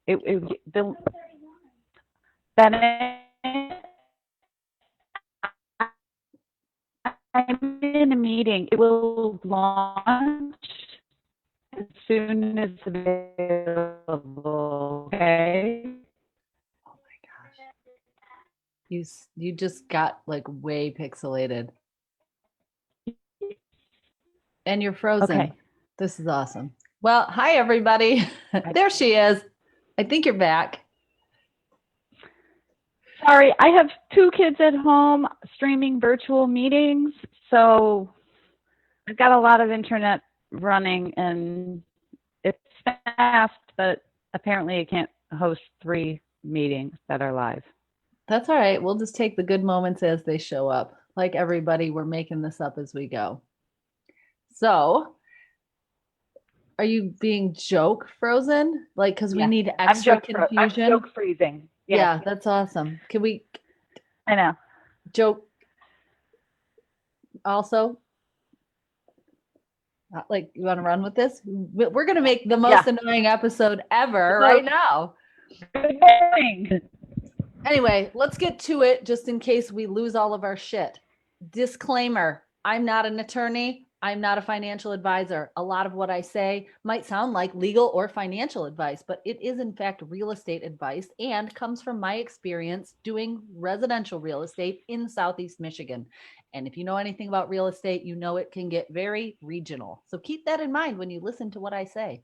The Bennett, I'm in a meeting. It will launch as soon as available. Okay. Oh my gosh. You just got like way pixelated. And you're frozen. Okay. This is awesome. Well, hi everybody. There she is. I think you're back. Sorry, I have 2 kids at home streaming virtual meetings, so I've got a lot of internet running, and it's fast, but apparently it can't host 3 meetings that are live. That's all right. We'll just take the good moments as they show up. Like everybody, we're making this up as we go. So, are you being joke frozen? Like, because we need extra confusion? I'm joke freezing. Yes. Yeah, that's awesome. Can we I know. joke also? Like, you want to run with this? We're going to make the most annoying episode ever right now. Good morning. Anyway, let's get to it just in case we lose all of our shit. Disclaimer, I'm not an attorney. I'm not a financial advisor. A lot of what I say might sound like legal or financial advice, but it is in fact real estate advice and comes from my experience doing residential real estate in Southeast Michigan. And if you know anything about real estate, you know it can get very regional. So keep that in mind when you listen to what I say.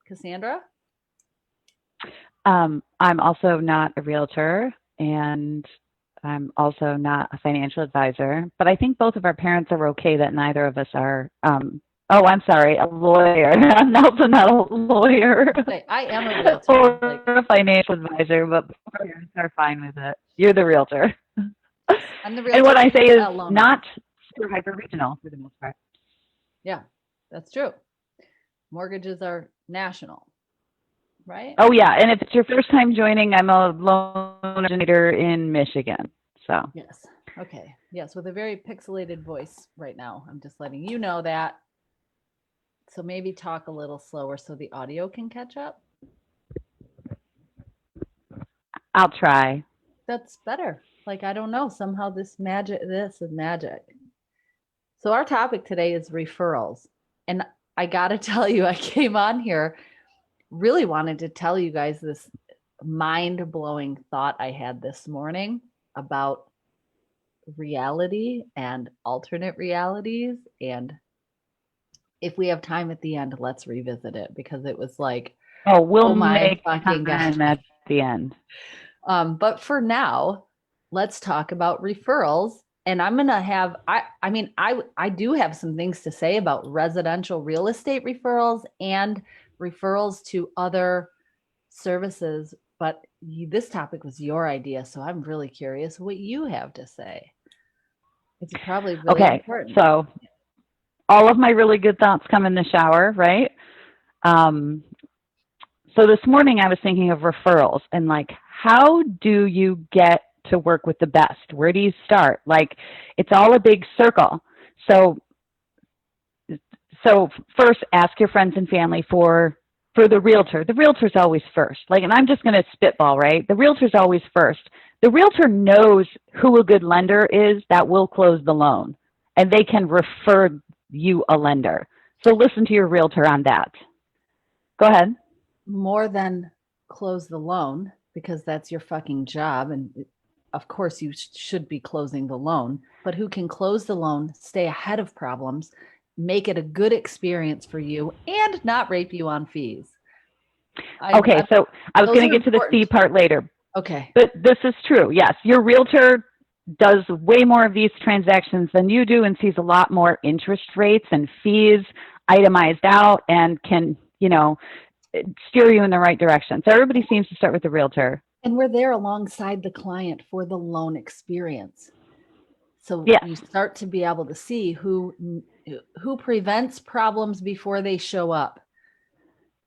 Cassandra? I'm also not a realtor, and I'm also not a financial advisor, but I think both of our parents are okay that neither of us are. I'm sorry, a lawyer. I'm also not a lawyer. Okay, I am a realtor. Or a financial advisor, but our parents are fine with it. You're the realtor. I'm the realtor. And what I say is not super hyper regional for the most part. Yeah, that's true. Mortgages are national. Right? Oh yeah, and if it's your first time joining, I'm a loan originator in Michigan. So yes, okay, yes, with a very pixelated voice right now. I'm just letting you know that. So maybe talk a little slower so the audio can catch up. I'll try. That's better. Like, I don't know. Somehow this is magic. So our topic today is referrals, and I gotta tell you, I came on here. Really wanted to tell you guys this mind-blowing thought I had this morning about reality and alternate realities. And if we have time at the end, let's revisit it because it was like, we'll make fucking time at the end. But for now, let's talk about referrals. And I'm going to have, I do have some things to say about residential real estate referrals and referrals to other services, but this topic was your idea, so I'm really curious what you have to say. It's probably really important. So all of my really good thoughts come in the shower, right? So this morning I was thinking of referrals and like, how do you get to work with the best? Where do you start? Like, it's all a big circle. So first, ask your friends and family for the realtor. The realtor's always first. Like, and I'm just going to spitball, right? The realtor's always first. The realtor knows who a good lender is that will close the loan, and they can refer you a lender. So listen to your realtor on that. Go ahead. More than close the loan, because that's your fucking job, and of course you should be closing the loan, but who can close the loan, stay ahead of problems, make it a good experience for you, and not rape you on fees. So I was going to get to the fee part later. Okay. But this is true. Yes. Your realtor does way more of these transactions than you do and sees a lot more interest rates and fees itemized out and can, steer you in the right direction. So everybody seems to start with the realtor. And we're there alongside the client for the loan experience. So you start to be able to see who prevents problems before they show up.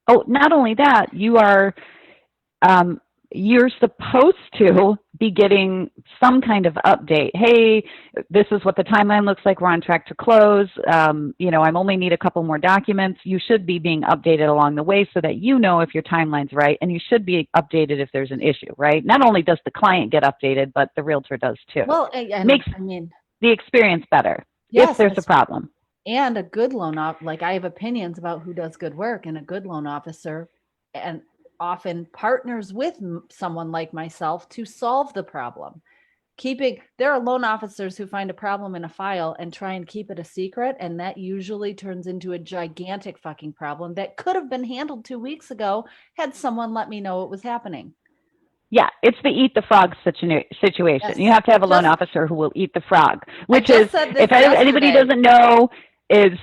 Oh, not only that, you are you're supposed to be getting some kind of update. Hey, this is what the timeline looks like. We're on track to close. You know, I only need a couple more documents. You should be being updated along the way so that you know if your timeline's right, and you should be updated if there's an issue, right? Not only does the client get updated, but the realtor does too. Well, and, makes the experience better if there's a problem. And a good loan like I have opinions about who does good work, and a good loan officer and often partners with someone like myself to solve the problem. There are loan officers who find a problem in a file and try and keep it a secret, and that usually turns into a gigantic fucking problem that could have been handled 2 weeks ago had someone let me know what was happening. Yeah, it's the eat the frog situation. Yes. You have to have a loan officer who will eat the frog, which is, if anybody doesn't know, is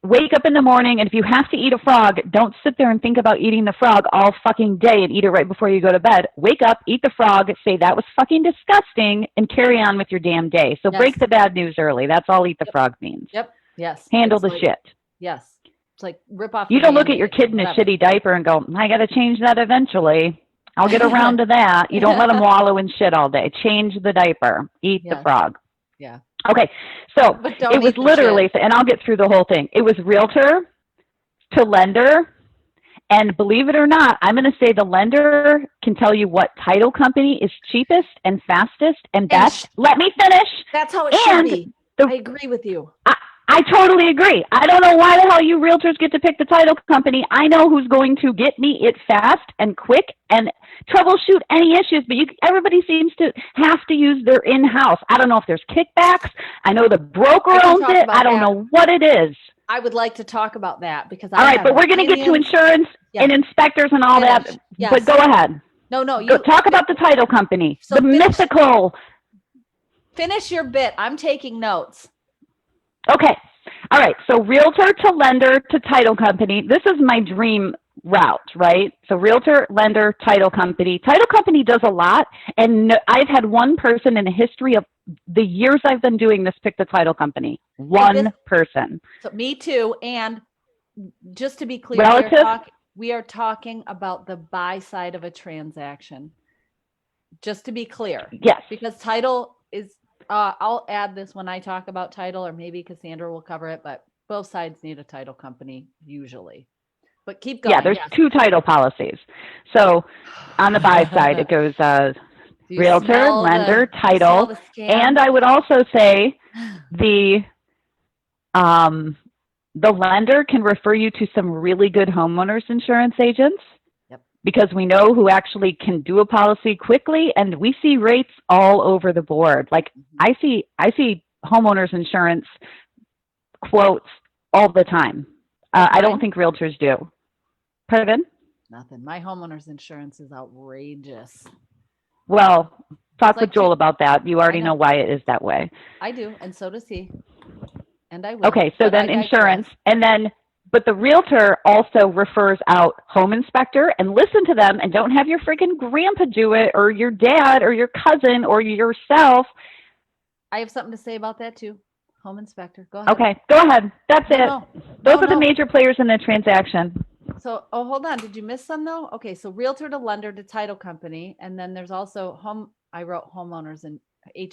wake up in the morning, and if you have to eat a frog, don't sit there and think about eating the frog all fucking day and eat it right before you go to bed. Wake up, eat the frog, say that was fucking disgusting, and carry on with your damn day. So break the bad news early. That's all eat the frog means. Yep. Yes. Handle the shit. Yes. It's like rip off. You don't look at your kid in a shitty diaper and go, I got to change that eventually. I'll get around to that. You don't let them wallow in shit all day. Change the diaper. Eat the frog. Yeah. Okay, so it was literally, and I'll get through the whole thing. It was realtor to lender, and believe it or not, I'm going to say the lender can tell you what title company is cheapest and fastest and best. Let me finish. That's how it should be. I agree with you. I totally agree. I don't know why the hell you realtors get to pick the title company. I know who's going to get me it fast and quick and troubleshoot any issues, but everybody seems to have to use their in-house. I don't know if there's kickbacks. I know the broker owns it. I don't know what it is. I would like to talk about that because all right, but we're going to get to insurance and inspectors and all that. Yes. But go ahead. No, talk about the title company, so the mythical. Finish your bit. I'm taking notes. Okay. All right. So realtor to lender to title company. This is my dream route, right? So realtor, lender, title company. Title company does a lot. And I've had one person in the history of the years I've been doing this pick the title company. One person. So me too. And just to be clear, we are talking about the buy side of a transaction. Just to be clear. Yes. Because title is... I'll add this when I talk about title, or maybe Cassandra will cover it, but both sides need a title company usually. But keep going. Yeah, there's two title policies. So on the buy side, it goes realtor, lender, title. And I would also say the lender can refer you to some really good homeowners insurance agents. Because we know who actually can do a policy quickly, and we see rates all over the board. Like I see homeowners insurance quotes all the time. I don't think realtors do. Pardon? Nothing. My homeowners insurance is outrageous. Well, talk with Joel about that. You already know why it is that way. I do, and so does he. And I will. Okay, so then insurance, and then. But the realtor also refers out home inspector, and listen to them, and don't have your freaking grandpa do it, or your dad, or your cousin, or yourself. I have something to say about that too. Home inspector. Go ahead. Okay, go ahead. That's it. Those are the major players in the transaction. So, hold on. Did you miss some though? Okay, so realtor to lender to title company, and then there's also I wrote homeowners and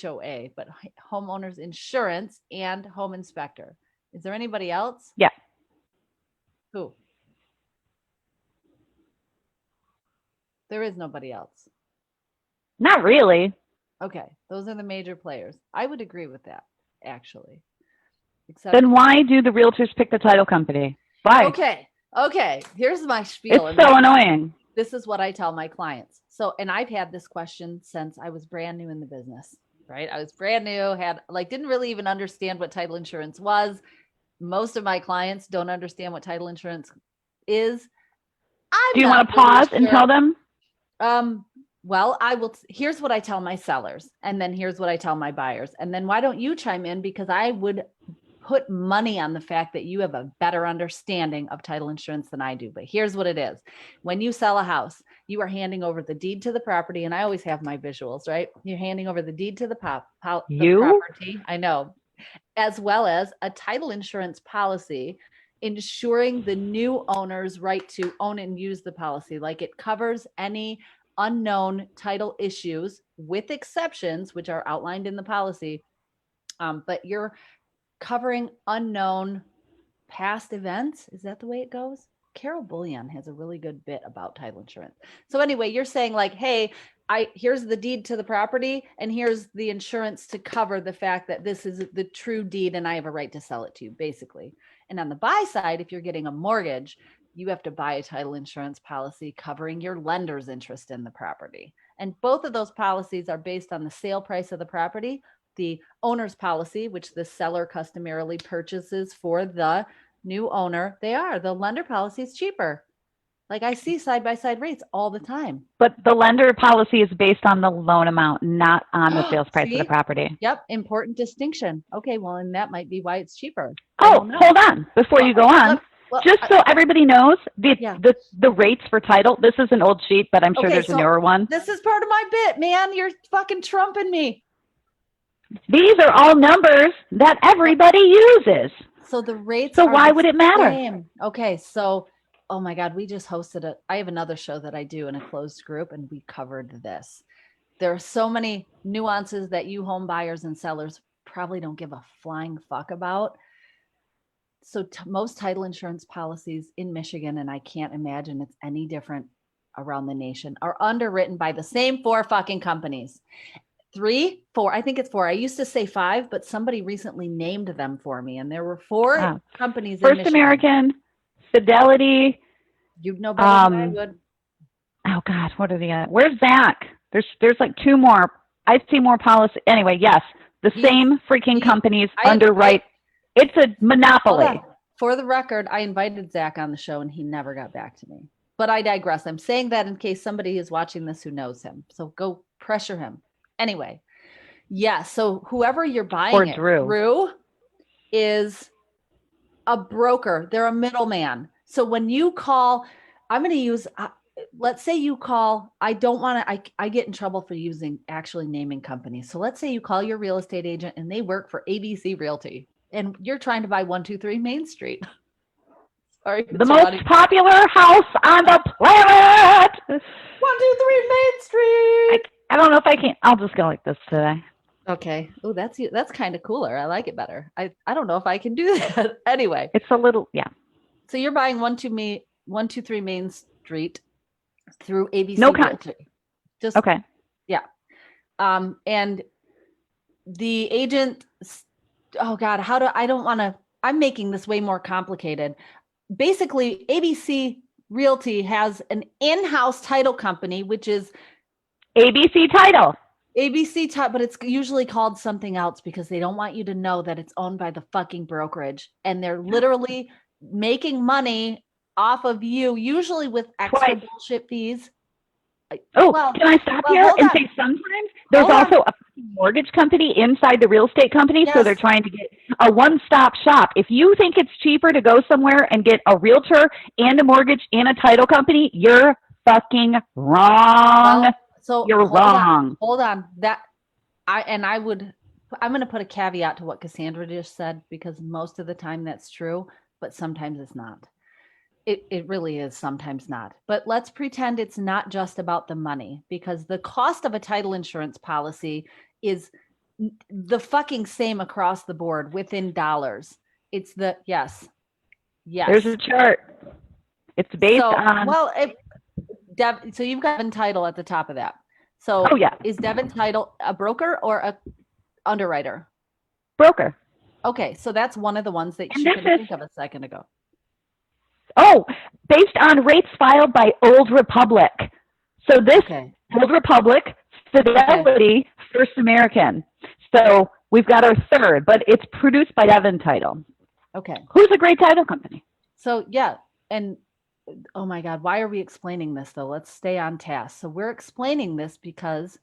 HOA, but homeowners insurance and home inspector. Is there anybody else? Yeah. Who? There is nobody else. Not really. Okay. Those are the major players. I would agree with that, actually. Then why do the realtors pick the title company? Why? Okay. Here's my spiel. It's so annoying. This is what I tell my clients. So, and I've had this question since I was brand new in the business, right? I was brand new, didn't really even understand what title insurance was. Most of my clients don't understand what title insurance is. Do you want to pause and tell them? Well, I will. Here's what I tell my sellers, and then here's what I tell my buyers. And then why don't you chime in? Because I would put money on the fact that you have a better understanding of title insurance than I do. But here's what it is. When you sell a house, you are handing over the deed to the property. And I always have my visuals, right? You're handing over the deed to the property. I know. As well as a title insurance policy, ensuring the new owner's right to own and use the policy. Like it covers any unknown title issues with exceptions, which are outlined in the policy. But you're covering unknown past events. Is that the way it goes? Carol Bullion has a really good bit about title insurance. So anyway, you're saying like, hey, here's the deed to the property and here's the insurance to cover the fact that this is the true deed and I have a right to sell it to you, basically. And on the buy side, if you're getting a mortgage, you have to buy a title insurance policy covering your lender's interest in the property. And both of those policies are based on the sale price of the property. The owner's policy, which the seller customarily purchases for the new owner, the lender policy is cheaper. Like I see side-by-side rates all the time. But the lender policy is based on the loan amount, not on the sales price of the property. Yep. Important distinction. Okay. Well, and that might be why it's cheaper. Oh, hold on. Before you go on, just so everybody knows, the rates for title, this is an old sheet, but I'm sure there's a newer one. This is part of my bit, man. You're fucking trumping me. These are all numbers that everybody uses. So the rates. So why would it matter? Okay. So, oh my God, we just hosted I have another show that I do in a closed group and we covered this. There are so many nuances that you home buyers and sellers probably don't give a flying fuck about. So most title insurance policies in Michigan, and I can't imagine it's any different around the nation, are underwritten by the same 4 fucking companies. 3, 4, I think it's 4. I used to say 5, but somebody recently named them for me. And there were 4 companies. First American, Fidelity. You'd know better than I would. Oh God, what are the where's Zach? There's like 2 more. I see more policy. Anyway, yes, the same freaking companies underwrite. It's a monopoly. For the record, I invited Zach on the show and he never got back to me. But I digress. I'm saying that in case somebody is watching this who knows him. So go pressure him. Anyway, yeah. So whoever you're buying it through is a broker. They're a middleman. So when you call, I'm going to use, let's say you call, I don't want to, I get in trouble for actually naming companies. So let's say you call your real estate agent and they work for ABC Realty and you're trying to buy 123 Main Street. Sorry. The most popular house on the planet. 123 Main Street. I don't know if I can. I'll just go like this today. Okay. Oh, that's kind of cooler. I like it better. I don't know if I can do that. Anyway. It's a little, yeah. So you're buying 123 Main Street through ABC. No Realty. Just okay. Yeah. And the agent, oh God, I'm making this way more complicated. Basically, ABC Realty has an in-house title company, which is ABC Title. ABC Title, but it's usually called something else because they don't want you to know that it's owned by the fucking brokerage. And they're literally making money off of you, usually with extra bullshit fees. Oh, can I stop here and say sometimes there's also a mortgage company inside the real estate company. Yes. So they're trying to get a one-stop shop. If you think it's cheaper to go somewhere and get a realtor and a mortgage and a title company, you're fucking wrong. Well, so you're wrong. Hold on. I'm going to put a caveat to what Cassandra just said, because most of the time that's true, but sometimes it's not. It really is sometimes not. But let's pretend it's not just about the money, because the cost of a title insurance policy is the fucking same across the board within dollars. It's yes. There's a chart. It's based on. Well, so you've got Devon Title at the top of that. So is Devon Title a broker or a underwriter? Broker. Okay, so that's one of the ones that you couldn't think of a second ago. Oh, based on rates filed by Old Republic. So this Old Republic, Fidelity, First American. So we've got our third, but it's produced by Devon Title. Okay. Who's a great title company? So and oh my God, why are we explaining this though? Let's stay on task. So we're explaining this because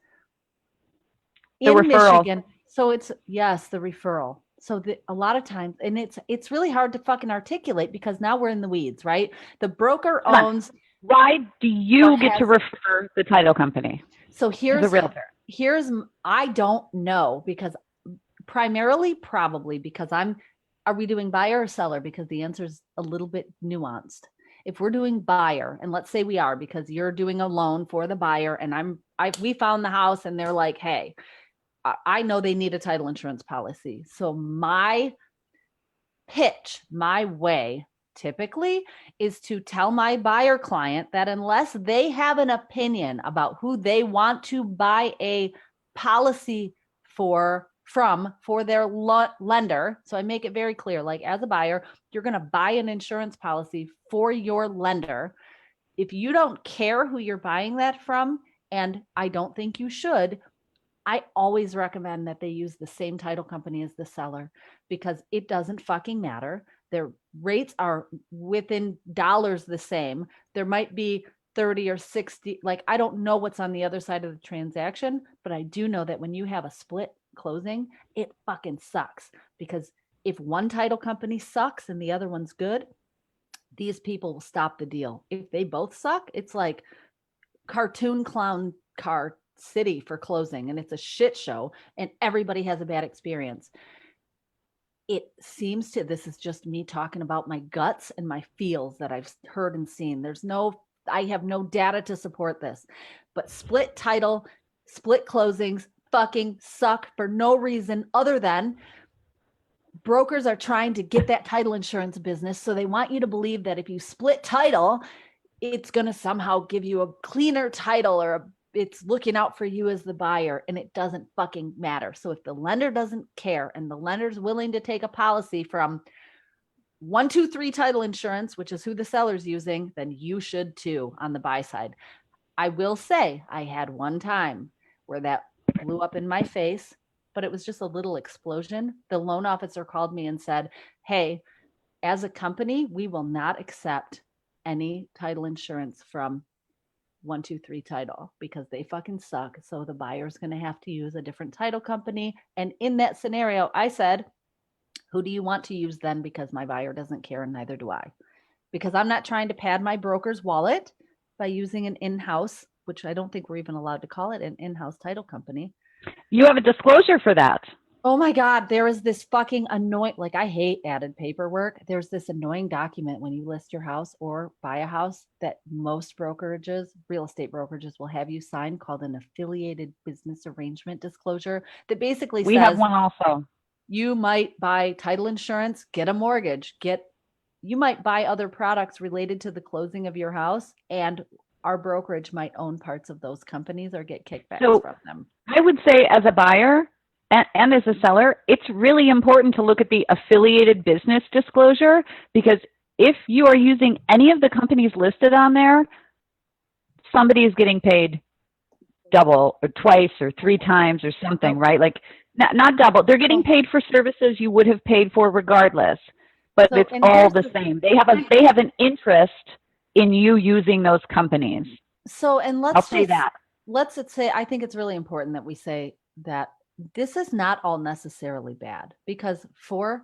in Michigan, so it's the referral. So a lot of times, and it's really hard to fucking articulate because now we're in the weeds, right? The broker owns. Why do you get to refer the title company? So here's the realtor. I don't know, because primarily probably because are we doing buyer or seller? Because the answer is a little bit nuanced. if we're doing buyer, and let's say we are, because you're doing a loan for the buyer and we found the house and they're like, hey, I know they need a title insurance policy. So my pitch, my way typically is to tell my buyer client that unless they have an opinion about who they want to buy a policy for their lender. So I make it very clear, like as a buyer, you're going to buy an insurance policy for your lender. If you don't care who you're buying that from, and I don't think you should, I always recommend that they use the same title company as the seller, because it doesn't fucking matter. Their rates are within dollars the same. There might be 30 or 60, like I don't know what's on the other side of the transaction, but I do know that when you have a split closing, it fucking sucks, because if one title company sucks and the other one's good, these people will stop the deal. If they both suck, it's like cartoon clown car city for closing, and it's a shit show and everybody has a bad experience. It seems to, this is just me talking about my guts and my feels that I've heard and seen. I have no data to support this, but split title, split closings fucking suck for no reason other than brokers are trying to get that title insurance business. So they want you to believe that if you split title, it's going to somehow give you a cleaner title, or it's looking out for you as the buyer, and it doesn't fucking matter. So if the lender doesn't care and the lender's willing to take a policy from 123 Title Insurance, which is who the seller's using, then you should too on the buy side. I will say I had one time where that blew up in my face, but it was just a little explosion. The loan officer called me and said, hey, as a company, we will not accept any title insurance from 123 Title because they fucking suck. So the buyer's going to have to use a different title company. And in that scenario, I said, who do you want to use then? Because my buyer doesn't care and neither do I. Because I'm not trying to pad my broker's wallet by using an in-house, which I don't think we're even allowed to call it, an in-house title company. You have a disclosure for that. Oh my God, there is this fucking annoying, like I hate added paperwork. There's this annoying document when you list your house or buy a house that most brokerages, real estate brokerages, will have you sign, called an affiliated business arrangement disclosure, that basically says, we have one also. You might buy title insurance, get a mortgage, you might buy other products related to the closing of your house, and our brokerage might own parts of those companies or get kickbacks from them. I would say as a buyer and as a seller, it's really important to look at the affiliated business disclosure, because if you are using any of the companies listed on there, somebody is getting paid double or twice or three times or something, right? Like not double. They're getting paid for services you would have paid for regardless, but it's all the same. They have an interest in you using those companies. So, and let's say, I think it's really important that we say that this is not all necessarily bad, because for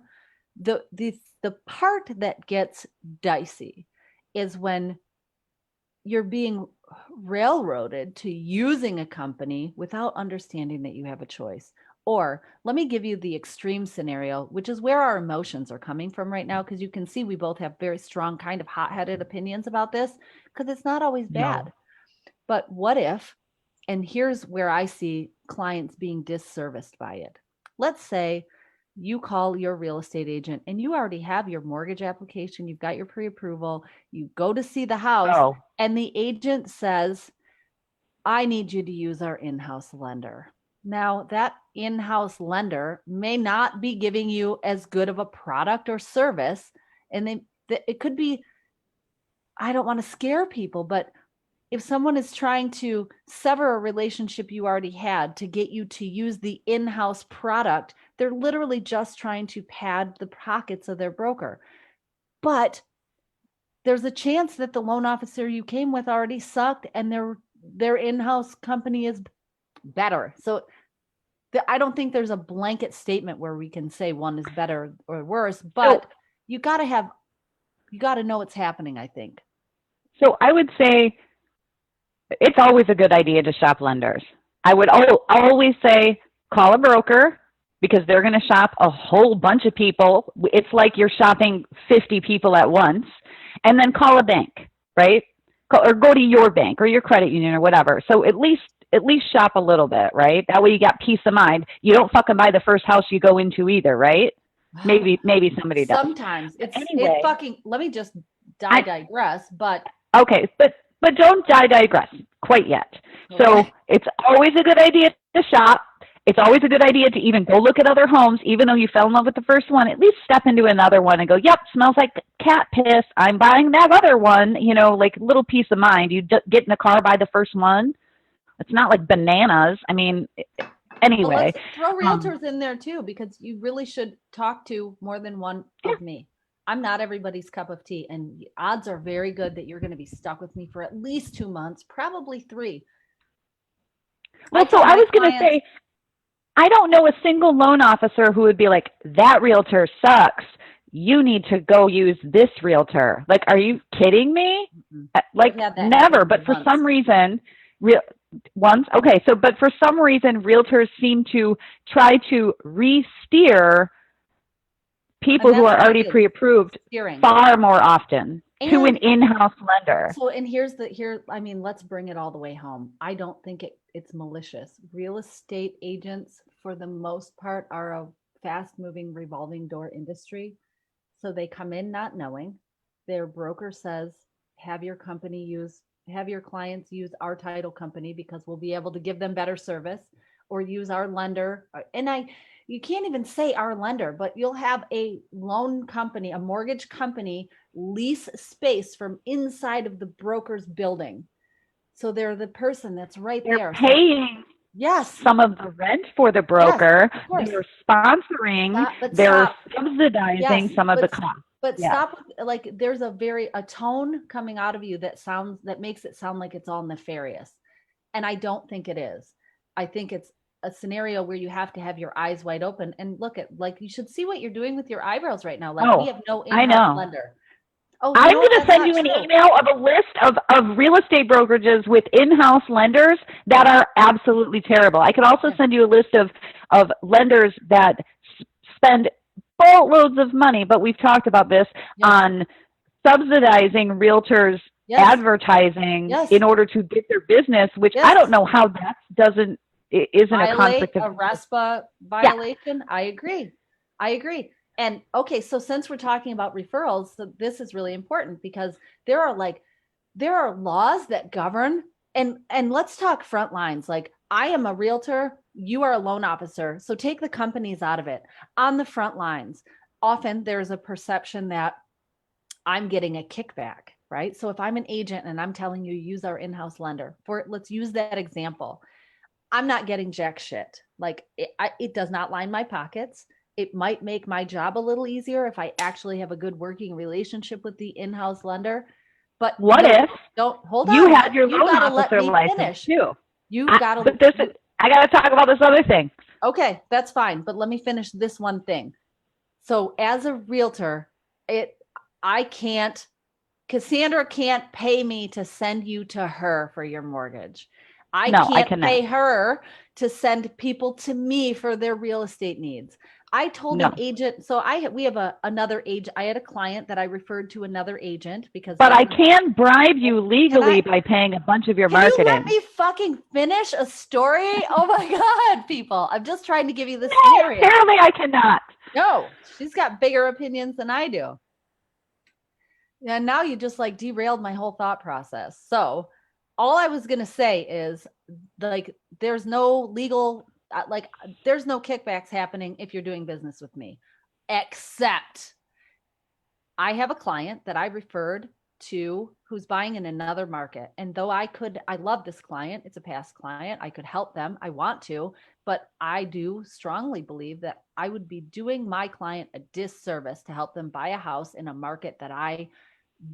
the part that gets dicey is when you're being railroaded to using a company without understanding that you have a choice. Or let me give you the extreme scenario, which is where our emotions are coming from right now, because you can see we both have very strong kind of hot-headed opinions about this, because it's not always bad. But what if, and here's where I see clients being disserviced by it. Let's say you call your real estate agent and you already have your mortgage application, you've got your pre-approval, you go to see the house, and the agent says, I need you to use our in-house lender. Now, that in-house lender may not be giving you as good of a product or service, and it could be, I don't want to scare people, but if someone is trying to sever a relationship you already had to get you to use the in-house product, they're literally just trying to pad the pockets of their broker. But there's a chance that the loan officer you came with already sucked and their in-house company is better. So I don't think there's a blanket statement where we can say one is better or worse, but you got to know what's happening, I think. So I would say it's always a good idea to shop lenders. I would always say call a broker because they're going to shop a whole bunch of people. It's like you're shopping 50 people at once, and then call a bank, right? Or go to your bank or your credit union or whatever. So at least shop a little bit, right? That way you got peace of mind. You don't fucking buy the first house you go into either, right? Maybe somebody does. Sometimes Anyway, let me just digress, but okay, but don't digress quite yet. So okay. it's always a good idea to shop. It's always a good idea to even go look at other homes, even though you fell in love with the first one. At least step into another one and go, "Yep, smells like cat piss. I'm buying that other one." You know, like little peace of mind. You get in a car, buy the first one. It's not like bananas. I mean, anyway. Well, let's throw realtors in there too, because you really should talk to more than one of me. I'm not everybody's cup of tea, and the odds are very good that you're going to be stuck with me for at least 2 months, probably 3. Well, so I was going to say, I don't know a single loan officer who would be like, "That realtor sucks. You need to go use this realtor." Like, are you kidding me? Like, never. But for some reason, once. Okay. So, but for some reason, realtors seem to try to re-steer people who are already pre-approved far more often to an in-house lender. So, and I mean, let's bring it all the way home. I don't think it's malicious. Real estate agents, for the most part, are a fast-moving revolving door industry. So they come in not knowing. Their broker says, have your clients use our title company because we'll be able to give them better service, or use our lender. And you can't even say our lender, but you'll have a loan company, a mortgage company, lease space from inside of the broker's building. So they're the person that's right there. They're paying some of the rent for the broker. Yes, they're sponsoring. They're subsidizing some of the costs. But stop. Like, there's a tone coming out of you that makes it sound like it's all nefarious. And I don't think it is. I think it's a scenario where you have to have your eyes wide open and look at, like, you should see what you're doing with your eyebrows right now. Like, we have no in-house lender. Oh, I'm going to send you an email of a list of real estate brokerages with in-house lenders that are absolutely terrible. I could also send you a list of lenders that spend boatloads of money, but we've talked about this, on subsidizing realtors' advertising in order to get their business, which I don't know how that isn't a conflict of a RESPA violation. I agree. And okay, so since we're talking about referrals, so this is really important, because there are laws that govern, and let's talk front lines. Like, I am a realtor, you are a loan officer, so take the companies out of it. On the front lines, often there's a perception that I'm getting a kickback, right? So if I'm an agent and I'm telling you use our in-house lender, let's use that example, I'm not getting jack shit. Like, it does not line my pockets. It might make my job a little easier if I actually have a good working relationship with the in-house lender. But what if you had your loan officer license too? I got to talk about this other thing. Okay, that's fine. But let me finish this one thing. So as a realtor, Cassandra can't pay me to send you to her for your mortgage. I can't pay her to send people to me for their real estate needs. I told an agent, so we have another agent. I had a client that I referred to another agent because. But I can bribe you legally by paying a bunch of your marketing. Can you let me fucking finish a story? Oh my God, people. I'm just trying to give you the scenario. Apparently I cannot. No, she's got bigger opinions than I do. And now you just like derailed my whole thought process. So all I was going to say is, like, there's no legal, there's no kickbacks happening if you're doing business with me, except I have a client that I referred to who's buying in another market. And though I love this client, it's a past client, I could help them, I want to, but I do strongly believe that I would be doing my client a disservice to help them buy a house in a market that I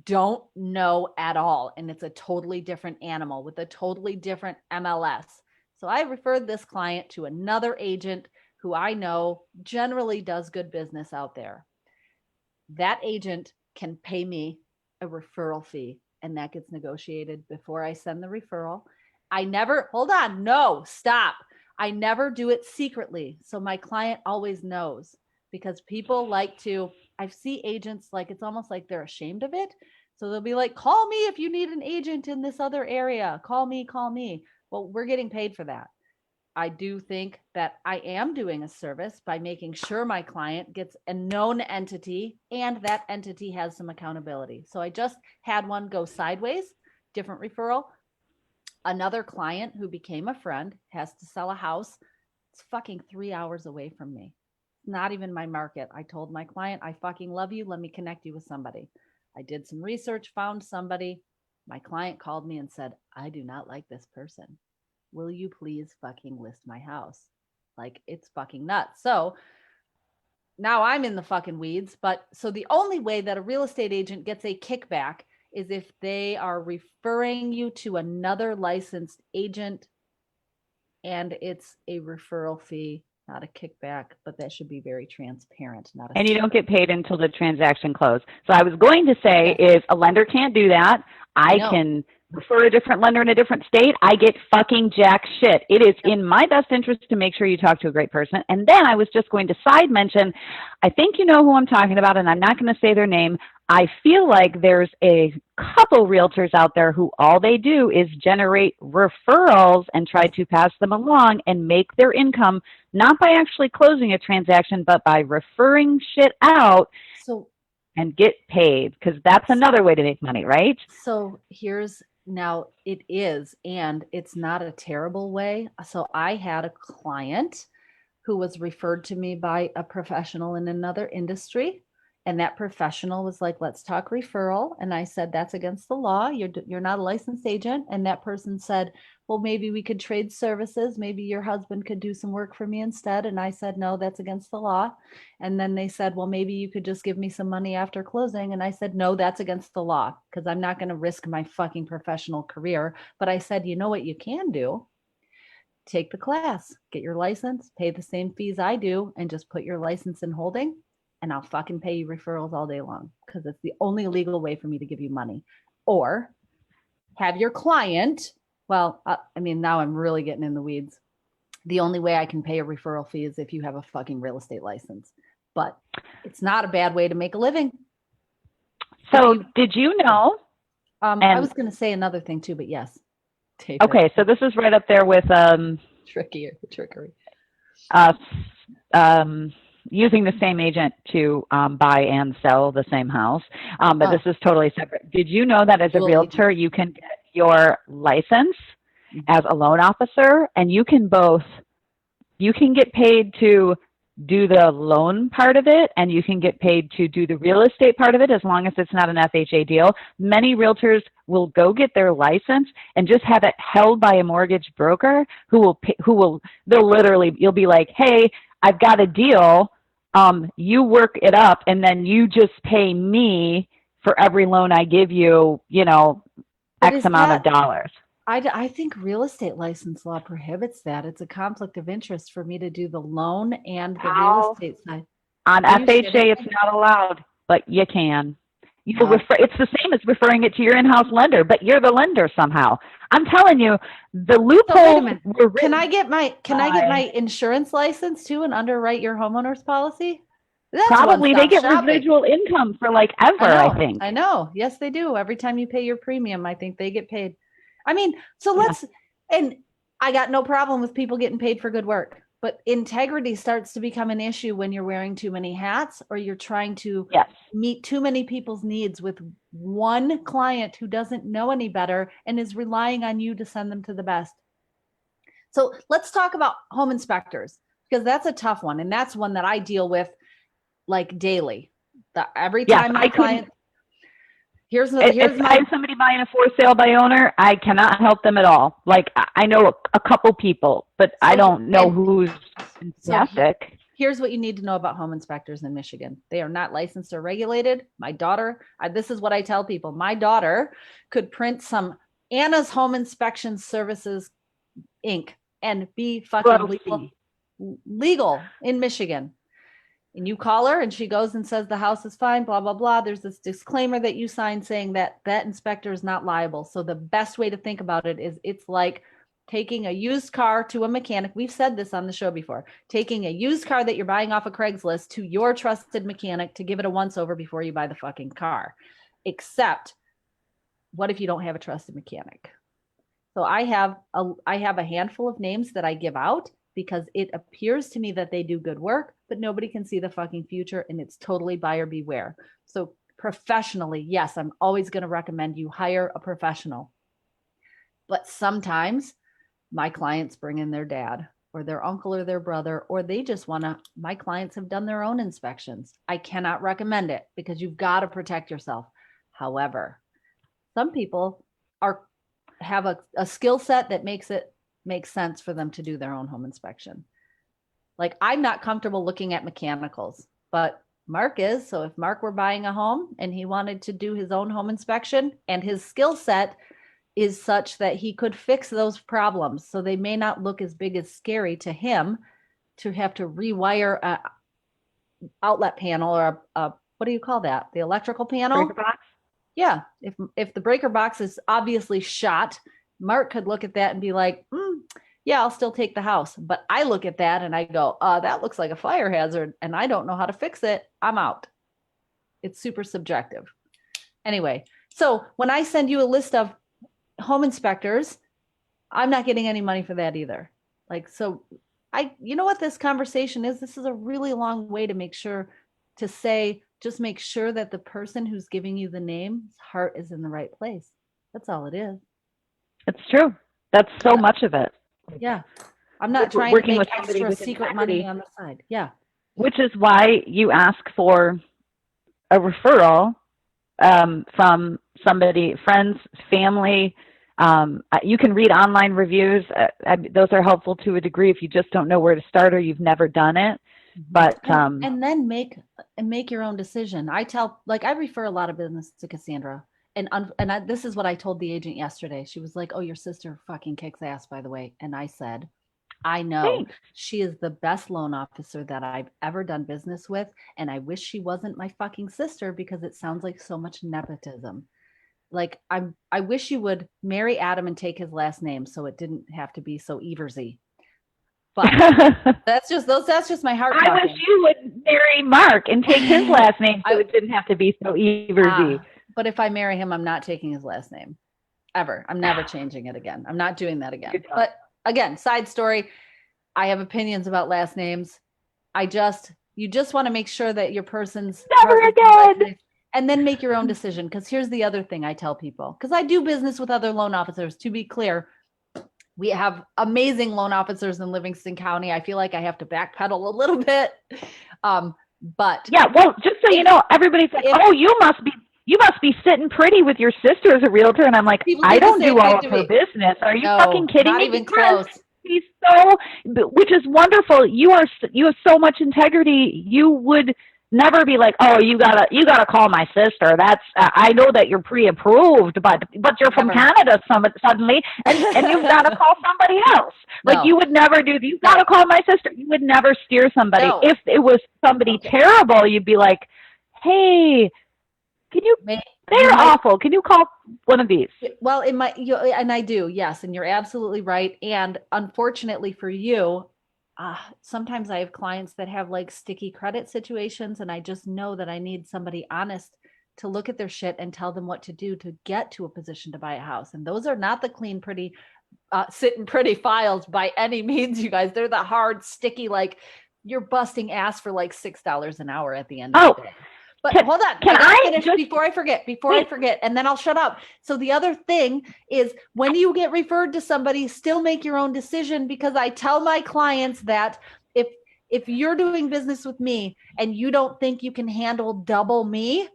don't know at all. And it's a totally different animal with a totally different MLS. So I referred this client to another agent who I know generally does good business out there. That agent can pay me a referral fee, and that gets negotiated before I send the referral. Hold on, no, stop. I never do it secretly. So my client always knows, because people like to, I see agents like, it's almost like they're ashamed of it. So they'll be like, call me if you need an agent in this other area. Call me, call me. Well, we're getting paid for that. I do think that I am doing a service by making sure my client gets a known entity and that entity has some accountability. So I just had one go sideways, different referral. Another client who became a friend has to sell a house. It's fucking 3 hours away from me. Not even my market. I told my client, I fucking love you. Let me connect you with somebody. I did some research, found somebody. My client called me and said, I do not like this person. Will you please fucking list my house? Like, it's fucking nuts. So now I'm in the fucking weeds. But so the only way that a real estate agent gets a kickback is if they are referring you to another licensed agent, and it's a referral fee, not a kickback, but that should be very transparent. Not a And you don't get paid until the transaction closes. So I was going to say, if a lender can't do that, I can refer a different lender in a different state. I get fucking jack shit. It is in my best interest to make sure you talk to a great person. And then I was just going to side mention, I think you know who I'm talking about, and I'm not going to say their name. I feel like there's a couple realtors out there who all they do is generate referrals and try to pass them along and make their income, not by actually closing a transaction, but by referring shit out and get paid, because that's another way to make money, right? So here's, now it is, and it's not a terrible way. So I had a client who was referred to me by a professional in another industry. And that professional was like, let's talk referral. And I said, that's against the law. You're not a licensed agent. And that person said, well, maybe we could trade services. Maybe your husband could do some work for me instead. And I said, no, that's against the law. And then they said, well, maybe you could just give me some money after closing. And I said, no, that's against the law, because I'm not going to risk my fucking professional career. But I said, you know what you can do? Take the class, get your license, pay the same fees I do, and just put your license in holding. And I'll fucking pay you referrals all day long, because it's the only legal way for me to give you money. Or have your client, well, I mean, now I'm really getting in the weeds. The only way I can pay a referral fee is if you have a fucking real estate license. But it's not a bad way to make a living. So did you know? I was going to say another thing too, but yes. David. Okay, so this is right up there with trickery. Using the same agent to buy and sell the same house. But this is totally separate. Did you know that as a realtor, you can get your license as a loan officer, and you can get paid to do the loan part of it, and you can get paid to do the real estate part of it, as long as it's not an FHA deal. Many realtors will go get their license and just have it held by a mortgage broker you'll be like, hey, I've got a deal. You work it up, and then you just pay me for every loan I give you, X amount of dollars. I think real estate license law prohibits that. It's a conflict of interest for me to do the loan and the real estate side. On FHA, it's not allowed, but you can. It's the same as referring it to your in-house lender, but you're the lender somehow. I'm telling you, the loophole. Can I get my insurance license too and underwrite your homeowner's policy? That's probably they get residual income for like ever. I think. I know. Yes, they do. Every time you pay your premium, I think they get paid. I mean, so and I got no problem with people getting paid for good work, but integrity starts to become an issue when you're wearing too many hats, or you're trying to meet too many people's needs with one client who doesn't know any better and is relying on you to send them to the best. So let's talk about home inspectors, because that's a tough one. And that's one that I deal with like daily. Every time my client... Here's somebody buying a for sale by owner, I cannot help them at all. Like, I know a couple people, but I don't know who's fantastic. Here's what you need to know about home inspectors in Michigan. They are not licensed or regulated. My daughter, this is what I tell people. My daughter could print some Anna's Home Inspection Services Inc. and be fucking legal in Michigan. And you call her and she goes and says the house is fine, blah, blah, blah. There's this disclaimer that you sign saying that that inspector is not liable. So the best way to think about it is it's like taking a used car to a mechanic. We've said this on the show before. Taking a used car that you're buying off of Craigslist to your trusted mechanic to give it a once over before you buy the fucking car. Except, what if you don't have a trusted mechanic? So I have a handful of names that I give out because it appears to me that they do good work, but nobody can see the fucking future, and it's totally buyer beware. So professionally, yes, I'm always going to recommend you hire a professional. But sometimes my clients bring in their dad or their uncle or their brother, or they just want to, my clients have done their own inspections. I cannot recommend it because you've got to protect yourself. However, some people have a skill set that makes sense for them to do their own home inspection. Like, I'm not comfortable looking at mechanicals, but Mark is. So if Mark were buying a home and he wanted to do his own home inspection, and his skill set is such that he could fix those problems, so they may not look as big as scary to him to have to rewire a outlet panel or a what do you call that? The electrical panel? Breaker box? Yeah. If the breaker box is obviously shot, Mark could look at that and be like, yeah, I'll still take the house. But I look at that and I go, that looks like a fire hazard and I don't know how to fix it. I'm out. It's super subjective. Anyway, so when I send you a list of home inspectors, I'm not getting any money for that either. Like, so you know what this conversation is? This is a really long way to make sure to say, just make sure that the person who's giving you the name's heart is in the right place. That's all it is. It's true. That's so much of it. Yeah. I'm not trying to make extra secret money on the side. Yeah. Which is why you ask for a referral from somebody, friends, family. You can read online reviews. Those are helpful to a degree if you just don't know where to start or you've never done it. But and then make your own decision. I refer a lot of business to Cassandra, and this is what I told the agent yesterday. She was like, "Oh, your sister fucking kicks ass, by the way." And I said, "I know. Thanks. She is the best loan officer that I've ever done business with, and I wish she wasn't my fucking sister because it sounds like so much nepotism. Like, I wish you would marry Adam and take his last name so it didn't have to be so Eversy." But that's just my heart talking. I wish you would marry Mark and take his last name so it didn't have to be so Eversy. But if I marry him, I'm not taking his last name ever. I'm never changing it again. I'm not doing that again. But again, side story, I have opinions about last names. You just want to make sure that your person's never again. And then make your own decision. Because here's the other thing I tell people, because I do business with other loan officers, to be clear. We have amazing loan officers in Livingston County. I feel like I have to backpedal a little bit. But yeah, well, just so you know, everybody's like, "Oh, you must be sitting pretty with your sister as a realtor." And I'm like, I don't do all of her business. Are you fucking kidding me? Not even close. He's which is wonderful. You have so much integrity. You would never be like, "Oh, you gotta call my sister." That's I know that you're pre-approved, but you're from Canada suddenly, and you've got to call somebody else. Like, you would never do. You've got to call my sister. You would never steer somebody. No. If it was somebody terrible, you'd be like, "Hey, can you? They're awful. Can you call one of these?" Well, it might. And I do. Yes, and you're absolutely right. And unfortunately for you, sometimes I have clients that have like sticky credit situations, and I just know that I need somebody honest to look at their shit and tell them what to do to get to a position to buy a house. And those are not the clean, pretty, sitting pretty files by any means, you guys. They're the hard, sticky, like you're busting ass for like $6 an hour at the end of the day. But hold on, can I finish before I forget, and then I'll shut up. So the other thing is, when you get referred to somebody, still make your own decision, because I tell my clients that if you're doing business with me and you don't think you can handle double me,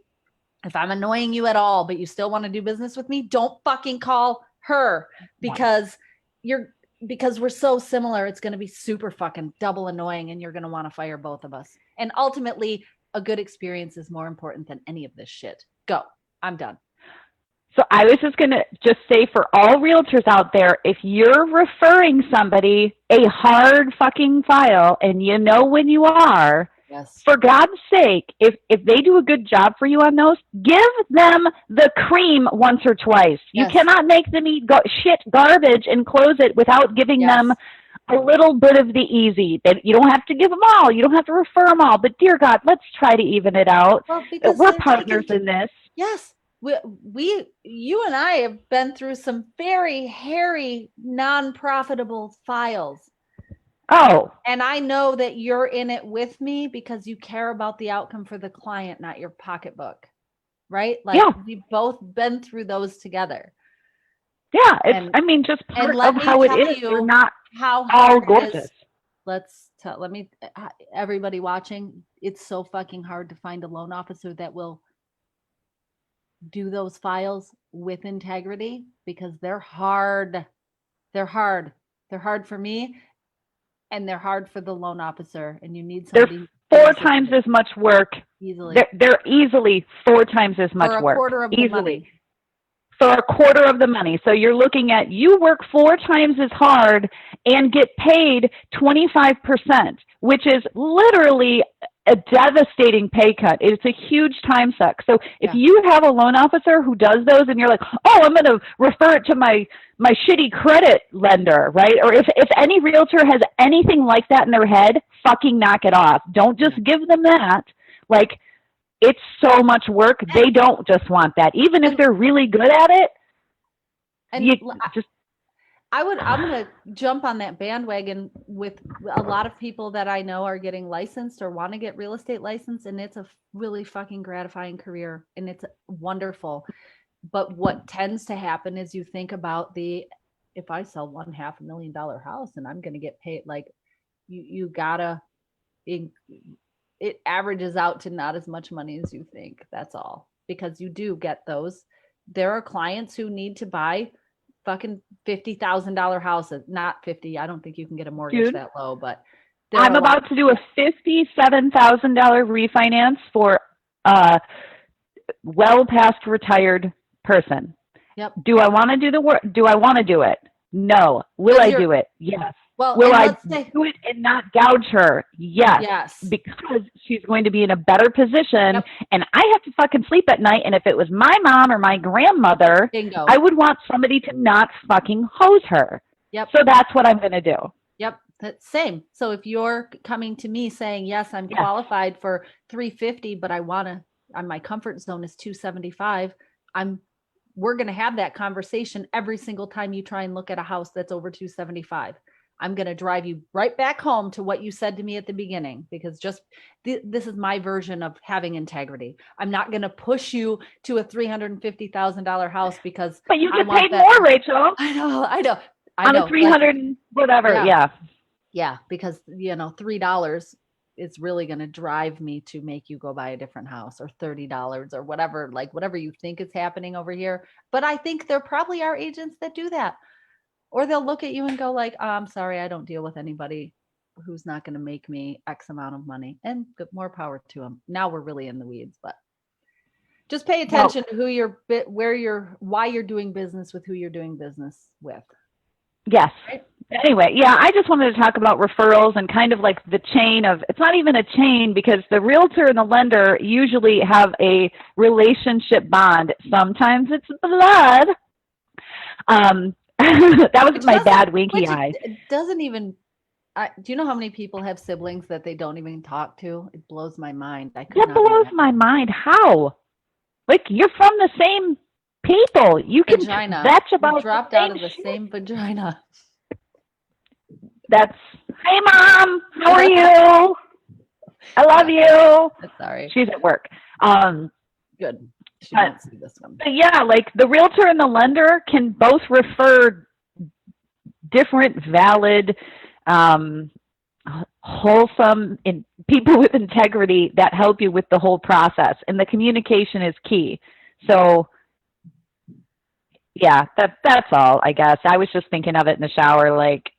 if I'm annoying you at all, but you still want to do business with me, don't fucking call her, because we're so similar. It's going to be super fucking double annoying, and you're going to want to fire both of us. And ultimately, a good experience is more important than any of this shit. Go. I'm done. So I was just going to say, for all realtors out there, if you're referring somebody a hard fucking file and you know when you are, Yes. for God's sake, if they do a good job for you on those, give them the cream once or twice. You Yes. cannot make them eat shit garbage and close it without giving Yes. them a little bit of the easy. You don't have to give them all. You don't have to refer them all. But dear God, let's try to even it out. Well, because we're partners in this. Yes. You and I have been through some very hairy, non-profitable files. Oh. And I know that you're in it with me because you care about the outcome for the client, not your pocketbook. Right? Like, yeah. We've both been through those together. Yeah. It's, just part of how it is. They're not how all gorgeous. Let me, everybody watching, it's so fucking hard to find a loan officer that will do those files with integrity because they're hard. They're hard. They're hard for me and they're hard for the loan officer. And you need somebody. They're 4 times as much work. Easily. They're easily 4 times as much work. For a quarter of the money. For a quarter of the money. So you're looking at, you work 4 times as hard and get paid 25%, which is literally a devastating pay cut. It's a huge time suck. So if you have a loan officer who does those and you're like, oh, I'm going to refer it to my shitty credit lender, right? Or if any realtor has anything like that in their head, fucking knock it off. Don't just give them that. Like, it's so much work. They don't just want that. Even if they're really good at it. And I'm going to jump on that bandwagon with a lot of people that I know are getting licensed or want to get real estate licensed. And it's a really fucking gratifying career and it's wonderful. But what tends to happen is you think about if I sell $500,000 house and I'm going to get paid, like you gotta, it averages out to not as much money as you think. That's all. Because you do get those. There are clients who need to buy fucking $50,000 houses. Not 50. I don't think you can get a mortgage that low, but I'm about to do a $57,000 refinance for a well past retired person. Yep. Do I want to do the work? Do I want to do it? No. Will I do it? Yes. Well, will I do it and not gouge her? Yes. Yes. Because she's going to be in a better position and I have to fucking sleep at night. And if it was my mom or my grandmother, bingo, I would want somebody to not fucking hose her. Yep. So that's what I'm going to do. Yep. That's same. So if you're coming to me saying, yes, I'm qualified for 350, but my comfort zone is 275. We're going to have that conversation every single time you try and look at a house that's over 275. I'm going to drive you right back home to what you said to me at the beginning, because this is my version of having integrity. I'm not going to push you to a $350,000 house because. But you get paid more, Rachel. I know. On a 300 whatever. Yeah. Because $3 is really going to drive me to make you go buy a different house, or $30 or whatever, like whatever you think is happening over here. But I think there probably are agents that do that. Or they'll look at you and go like, oh, I'm sorry, I don't deal with anybody who's not going to make me X amount of money. And more power to them. Now we're really in the weeds, but just pay attention to why you're doing business with who you're doing business with. Yes. Right? Anyway, I just wanted to talk about referrals and kind of like the chain of, it's not even a chain because the realtor and the lender usually have a relationship bond. Sometimes it's blood. That was my bad winky eye. It doesn't even. Do you know how many people have siblings that they don't even talk to? It blows my mind. It blows my mind. How? Like, you're from the same people. You can vetch about. Dropped out of the same vagina. Hey, Mom. How are you? I love you. Sorry. She's at work. Good. She won't see this one. But yeah, like the realtor and the lender can both refer different, valid, wholesome people with integrity that help you with the whole process. And the communication is key. So yeah, that's all, I guess. I was just thinking of it in the shower. Like,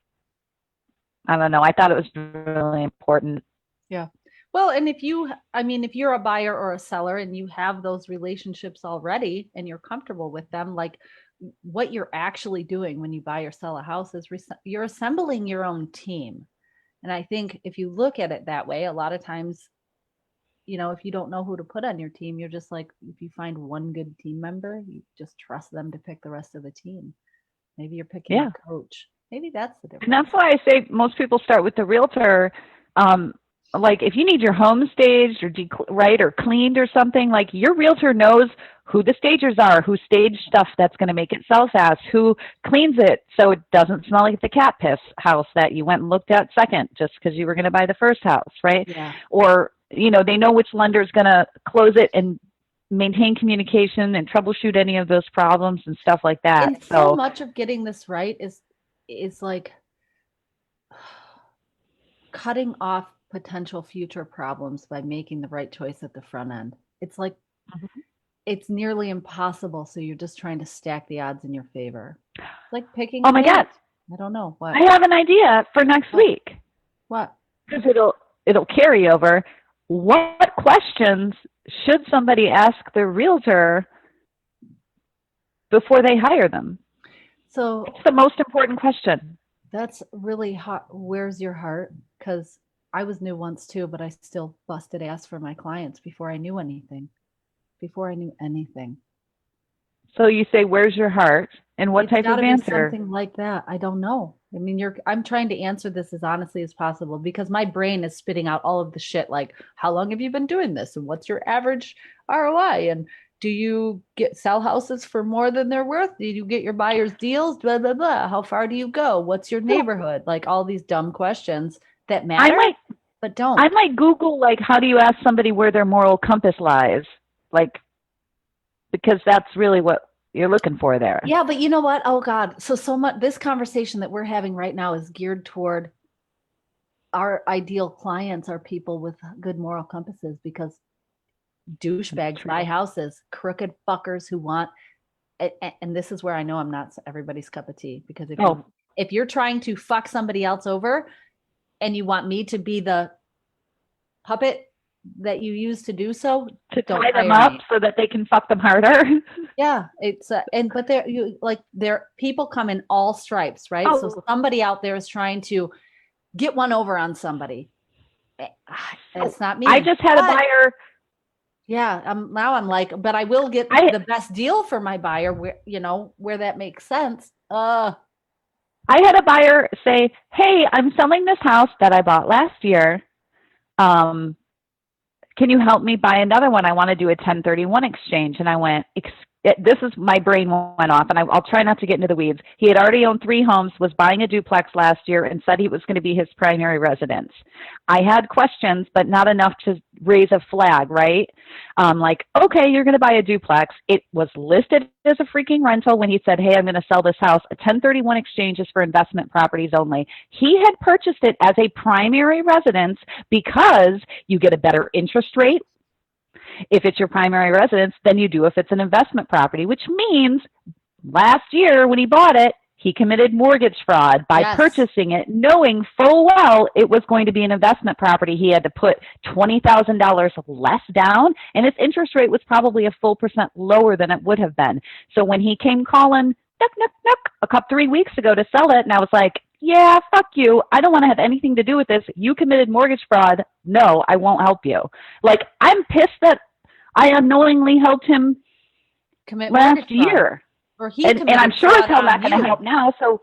I don't know. I thought it was really important. Yeah. Well, and if you're a buyer or a seller and you have those relationships already and you're comfortable with them, like what you're actually doing when you buy or sell a house is you're assembling your own team. And I think if you look at it that way, a lot of times if you don't know who to put on your team, you're just like, if you find one good team member, you just trust them to pick the rest of the team. Maybe you're picking Yeah. a coach. Maybe that's the And difference. that's why I say most people start with the realtor. Like if you need your home staged or right or cleaned or something, like your realtor knows who the stagers are, who stage stuff that's going to make it sell fast, who cleans it so it doesn't smell like the cat piss house that you went and looked at second just because you were going to buy the first house, right? Yeah. Or they know which lender is going to close it and maintain communication and troubleshoot any of those problems and stuff like that. And so much of getting this right is like cutting off potential future problems by making the right choice at the front end. It's like it's nearly impossible, so you're just trying to stack the odds in your favor. It's like picking Oh my God. I don't know what. I have an idea for next week. What? Because it'll carry over. What questions should somebody ask their realtor before they hire them? So it's the most important question. That's really hard. Where's your heart? Because I was new once too, but I still busted ass for my clients before I knew anything. So you say, "Where's your heart?" And what type of answer? Something like that. I don't know. I mean, I'm trying to answer this as honestly as possible because my brain is spitting out all of the shit like, how long have you been doing this? And what's your average ROI? And do you sell houses for more than they're worth? Do you get your buyers deals? Blah, blah, blah. How far do you go? What's your neighborhood? Like all these dumb questions that matter, but don't. I might Google, like, how do you ask somebody where their moral compass lies? Like, because that's really what you're looking for there. Yeah, but you know what? Oh God. So much, this conversation that we're having right now is geared toward our ideal clients are people with good moral compasses, because douchebags buy houses, crooked fuckers who want, and this is where I know I'm not everybody's cup of tea, because if you're trying to fuck somebody else over and you want me to be the puppet that you use to do so, to tie them up so that they can fuck them harder. Yeah, it's but there people come in all stripes, right? Oh. So somebody out there is trying to get one over on somebody. It's not me. I just had a buyer. Yeah, now I'm like, but I will get the best deal for my buyer where that makes sense. I had a buyer say, "Hey, I'm selling this house that I bought last year. Can you help me buy another one? I want to do a 1031 exchange." And I went, my brain went off, and I'll try not to get into the weeds. He had already owned 3 homes, was buying a duplex last year, and said he was going to be his primary residence. I had questions, but not enough to raise a flag, right? Like, okay, you're going to buy a duplex. It was listed as a freaking rental when he said, "Hey, I'm going to sell this house. A 1031 exchange is for investment properties only." He had purchased it as a primary residence because you get a better interest rate if it's your primary residence than you do if it's an investment property, which means last year when he bought it, he committed mortgage fraud by purchasing it, knowing full well it was going to be an investment property. He had to put $20,000 less down, and his interest rate was probably a full percent lower than it would have been. So when he came calling, a couple 3 weeks ago to sell it, and I was like, "Yeah, fuck you. I don't want to have anything to do with this. You committed mortgage fraud. No, I won't help you." Like, I'm pissed that I unknowingly helped him commit last year. Or he and I'm sure as hell not going to help now. So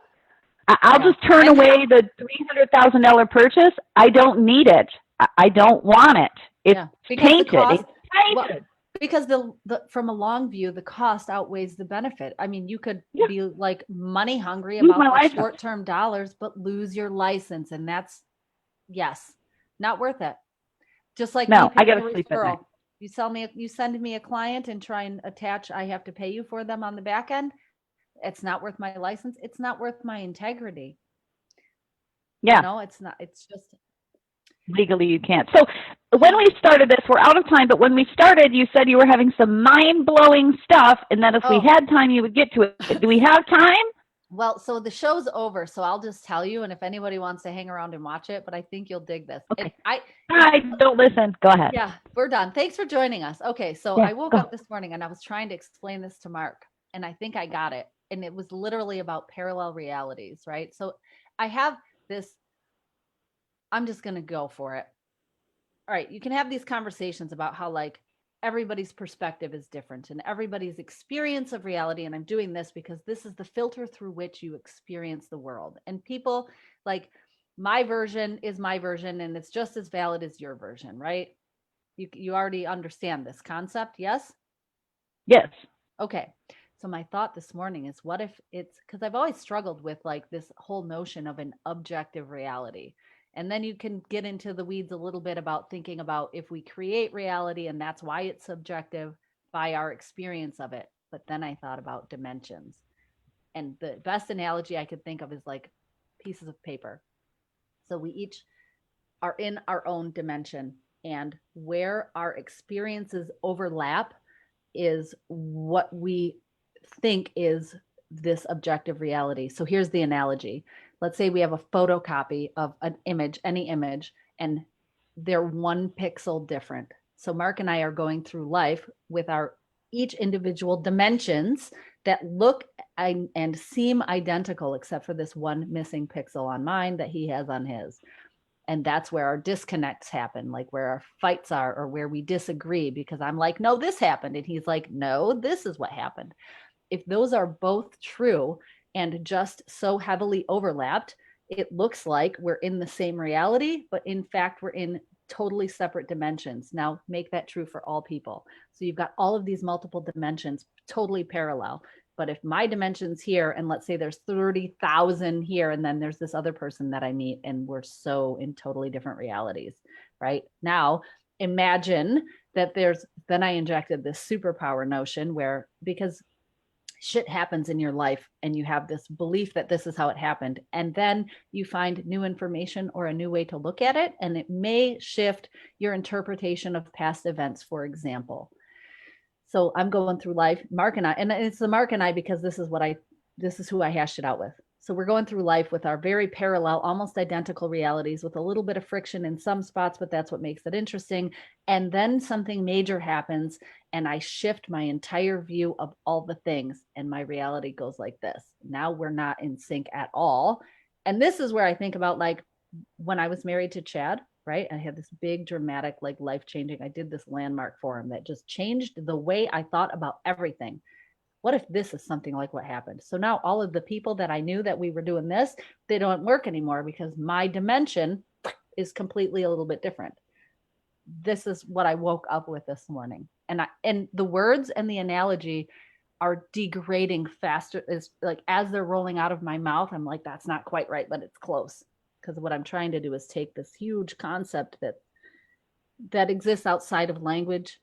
I'll just turn away the $300,000 purchase. I don't need it. I don't want it. It's tainted. It's tainted. Because the from a long view, the cost outweighs the benefit. I mean, you could be like money hungry about the short-term dollars, but lose your license, and that's not worth it. Just like no, I got to sleep at night. You send me a client and try and attach, I have to pay you for them on the back end. It's not worth my license. It's not worth my integrity. Yeah. No, it's not. It's just legally you can't. So when we started this, we're out of time, but when we started, you said you were having some mind-blowing stuff, and that if we had time, you would get to it. Do we have time? Well, so the show's over, so I'll just tell you, and if anybody wants to hang around and watch it, but I think you'll dig this. Okay. I don't listen. Go ahead. Yeah, we're done. Thanks for joining us. Okay, so I woke up this morning and I was trying to explain this to Mark, and I think I got it. And it was literally about parallel realities, right? So I have this, I'm just going to go for it. all right, you can have these conversations about how like everybody's perspective is different and everybody's experience of reality. And I'm doing this because this is the filter through which you experience the world. And people like my version is my version and it's just as valid as your version, right? You already understand this concept, yes? Yes. Okay. So my thought this morning is what if it's because I've always struggled with like this whole notion of an objective reality. And then you can get into the weeds a little bit about thinking about if we create reality and that's why it's subjective by our experience of it. But then I thought about dimensions. And the best analogy I could think of is like pieces of paper. So we each are in our own dimension, and where our experiences overlap is what we think is this objective reality. So here's the analogy. Let's say we have a photocopy of an image, any image, and they're 1 pixel different. So Mark and I are going through life with our each individual dimensions that look and seem identical, except for this one missing pixel on mine that he has on his. And that's where our disconnects happen, like where our fights are or where we disagree because I'm like, no, this happened. And he's like, no, this is what happened. If those are both true and just so heavily overlapped, it looks like we're in the same reality, but in fact, we're in totally separate dimensions. Now, make that true for all people. So you've got all of these multiple dimensions totally parallel. But if my dimension's here, and let's say there's 30,000 here, and then there's this other person that I meet, and we're so in totally different realities, right? Now, imagine that then I injected this superpower notion where, because shit happens in your life and you have this belief that this is how it happened, and then you find new information or a new way to look at it, and it may shift your interpretation of past events, for example. So I'm going through life, Mark and I, and it's the Mark and I because this is who I hashed it out with. So we're going through life with our very parallel, almost identical realities with a little bit of friction in some spots, but that's what makes it interesting. And then something major happens and I shift my entire view of all the things and my reality goes like this. Now we're not in sync at all. And this is where I think about like when I was married to Chad, right? I had this big dramatic, like life-changing, I did this landmark for him that just changed the way I thought about everything. What if this is something like what happened? So now all of the people that I knew that we were doing this, they don't work anymore because my dimension is completely a little bit different. This is what I woke up with this morning. And the words and the analogy are degrading faster. Is like as they're rolling out of my mouth, I'm like, that's not quite right, but it's close. Because what I'm trying to do is take this huge concept that exists outside of language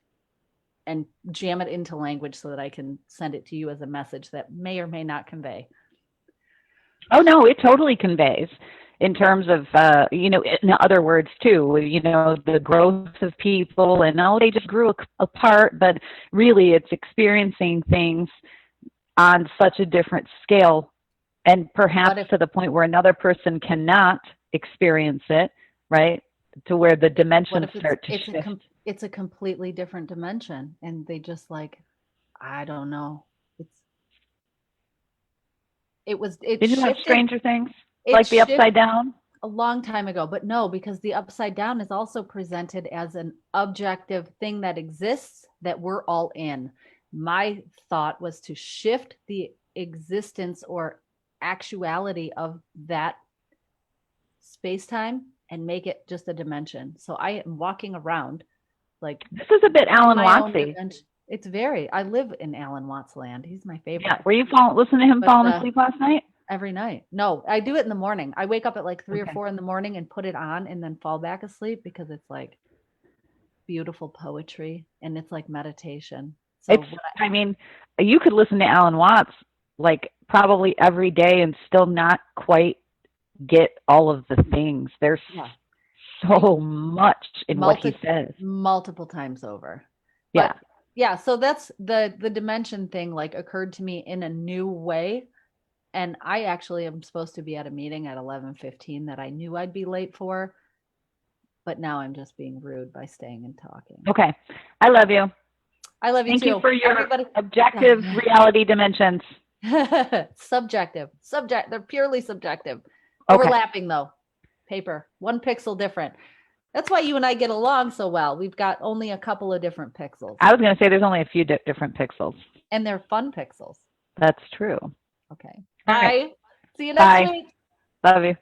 and jam it into language so that I can send it to you as a message that may or may not convey. Oh, no, it totally conveys in terms of, in other words, too, the growth of people and, they just grew apart, but really it's experiencing things on such a different scale and perhaps to the point where another person cannot experience it, right? To where the dimensions start to shift. It's a completely different dimension and they just like, I don't know. Did you have Stranger Things? Like the Upside Down? A long time ago, but no, because the Upside Down is also presented as an objective thing that exists that we're all in. My thought was to shift the existence or actuality of that space-time and make it just a dimension. So I am walking around like this is a bit Alan Watts-y. It's I live in Alan Watts land. He's my favorite. Yeah. Were you listening to him falling asleep last night? Every night. No, I do it in the morning. I wake up at like 3 or 4 in the morning and put it on and then fall back asleep because it's like beautiful poetry and it's like meditation. So you could listen to Alan Watts like probably every day and still not quite get all of the things. There's so much in what he says. Multiple times over. Yeah. Yeah, so that's the dimension thing like occurred to me in a new way. And I actually am supposed to be at a meeting at 11:15 that I knew I'd be late for. But now I'm just being rude by staying and talking. Okay. I love you. I love you too. Thank you for your objective reality dimensions. Subjective. They're purely subjective. Overlapping though. Paper. 1 pixel different. That's why you and I get along so well. We've got only a couple of different pixels. I was going to say there's only a few different pixels. And they're fun pixels. That's true. Okay. All Bye. right. See you next Bye. week. Love you.